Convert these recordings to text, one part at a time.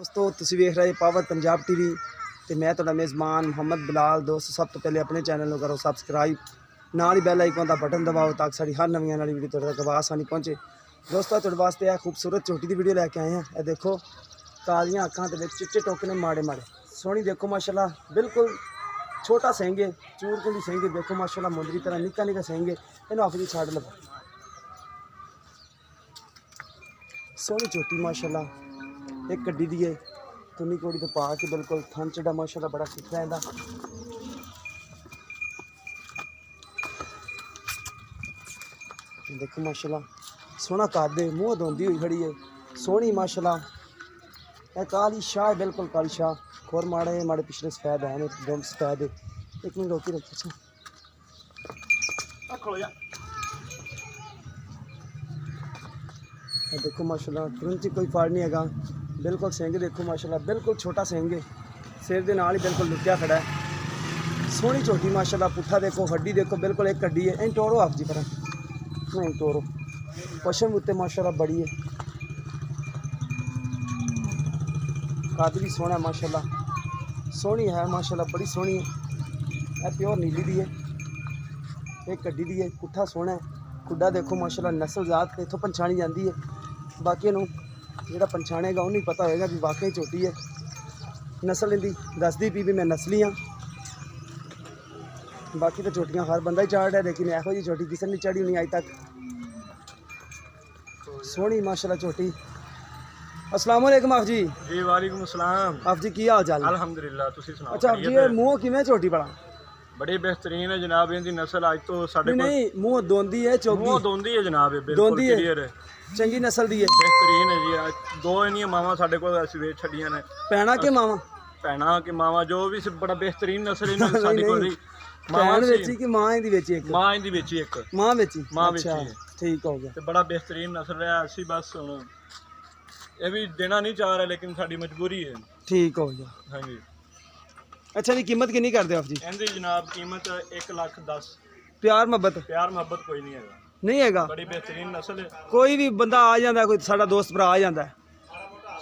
दोस्तों तुसीं वेख रहे पावर पंजाब टीवी ते मैं तुहाडा मेज़बान मुहम्मद बिलाल। दोस्त सब तो पहले अपने चैनल को करो सबसक्राइब, नाल ही बैल आइकन का बटन दबाओ ताकि साड़ी हर नवीं वाली वीडियो तुहाडे तक आसानी पहुँचे। दोस्तों तुहाडे वास्ते यह खूबसूरत झोटी की वीडियो लैके आए हैं। यह देखो कालियां अखां दे विच चिट्टे टोकने माड़े माड़े सोहनी देखो माशाल्लाह, बिल्कुल छोटा सेंगे चूर कुंडी सेंगे देखो माशाल्लाह, मुंदरी तरह निक्का निक्का सेंगे। इन्हों आप जी छाड़ लो सोहनी झोटी माशाल्लाह, एक कड्डी दी है तुनी कोड़ी तो पा के बिल्कुल थन चढ़ा माशाल्लाह बड़ा सिखा है। देखो माशाल्लाह सोहना कादे मुँह धोंदी हुई खड़ी है सोहनी माशाल्लाह। यह काली शाह है, बिल्कुल काली शाह। खोर माड़े माड़े पिछले सफेद है दम सफेद है। एक मिनट रोकी रखो देखो माशाल्लाह, तुरंत ही कोई फाड़ नहीं है। बिल्कुल सेंगे देखो माशाल्लाह, बिल्कुल छोटा सेंगे सिर के नाल ही बिल्कुल लुटिया खड़ा है। सोहनी झोटी माशाल्लाह, पुट्ठा देखो हड्डी देखो बिल्कुल एक कड्डी है। इन टोरो आप जी पर नहीं टोरो पशम उत्ते माशाल्लाह बड़ी है। कद भी सोहना माशाल्लाह, सोहनी है माशाल्लाह, बड़ी सोहनी है। यह प्योर नीली दी है, एक कड्डी दी है। पुट्ठा सोहना है, खुड्डा देखो माशाल्लाह, नस्ल जात इत्थों पंछाणी जाती है। बाकी जो पंछाणेगा उन्हें पता होएगा भी वाकई झोटी है। नस्ल इनकी दसदी पी भी मैं नस्ली हाँ। बाकी तो झोटियाँ हर बंदा ही चाढ़ है, लेकिन यहो जी झोटी किसी ने चढ़ी नहीं अज तक। सोहनी माशाल्लाह झोटी। अस्सलाम वालेकुम आप जी। जी वालेकुम अस्सलाम। आप जी की हाल चाल? अल्हम्दुलिल्लाह, तुसी सुनाओ। अच्छा आप जी ये मुँह किवें झोटी बड़ा? बड़ी बेहतरीन है जनाब, इनकी नस्ल अज तो साडे कोल नहीं मुँह दोंदी है चौगी मुंह दोंदी है जनाब, बिल्कुल दोंदी है, क्लियर है, चंगी नस्ल दी है, बेहतरीन है जी। आज दो इनियां मावां साडे कोल असीं वेच छड्डियां ने। भैणा के मावा? भैणां के मावां जो भी बड़ा बेहतरीन नस्ल इन्हां दी साडे कोल भैण बेची कि मां दी बेची? एक मां इंदी बेची, एक मां बेची। मां अच्छा बेची है। ठीक हो गया। ते बड़ा बेहतरीन नस्ल है। असीं बस हुण ये भी देना नहीं चाह रहे, लेकिन साडी मजबूरी है। ठीक हो गया। हाँ जी। अच्छा जी कीमत कितनी करते हो आप जी? इनकी जनाब कीमत 1,10,000। प्यार मोहब्बत? प्यार मोहब्बत कोई नहीं है, नहीं हैगा। बड़ी बेहतरीन नस्ल है। कोई भी बंदा आ जाता, कोई साडा दोस्त भरा आ जाता है,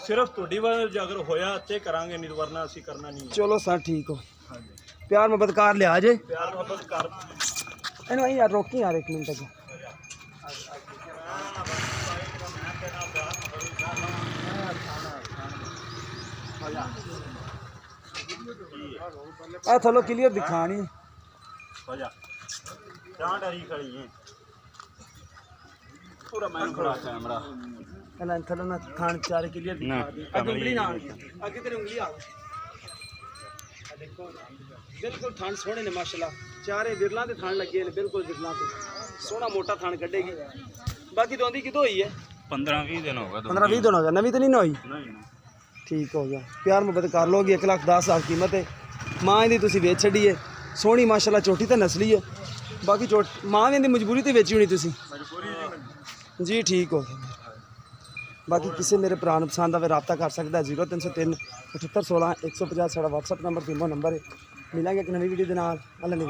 सिर्फ तुहाडी वजह अगर होया ते करांगे, नहीं वरना असीं करना नहीं है। चलो सर ठीक हो। हाँ जी। प्यार मोहब्बत कार लिया जे। प्यार मोहब्बत कर इन्हों यार रोकी यार एक मिनट अगे। आ थलो क्लियर दिखानी हो जा कहां डरी खड़ी है पूरा मैंने खड़ा कैमरा एला थलो ना थान चारे क्लियर दिखा दी। अगे उंगली ना आगे तेरी उंगली आ देखो बिल्कुल थान सोहने ने माशाल्लाह। चारे विरला ते थान लगे ने बिल्कुल विरला ते सोहना मोटा थान कढेगी। बाकी दोंदी किदो हुई है? 15-20 दिन हो गए। 15-20 दिन हो गया, नवी तो नहीं हुई? नहीं। ठीक हो गया। प्यार मोहब्बत कर लोगी। 1,10,000 कीमत है। माँ इहदी तुसीं वेच छड्डी है। सोहनी माशाल्लाह चोटी तो नस्ली है। बाकी माँ भी इहदी मजबूरी तो वेची होनी तुसीं जी। ठीक हो गया। बाकी किसी मेरे भरा नूं पसंद आवे रब्ता कर सकता है। 0303 78 16 150 साडा WhatsApp नंबर, टीमो नंबर है। मिलेंगे एक नवी वीडियो के नाल। अल्लाह ने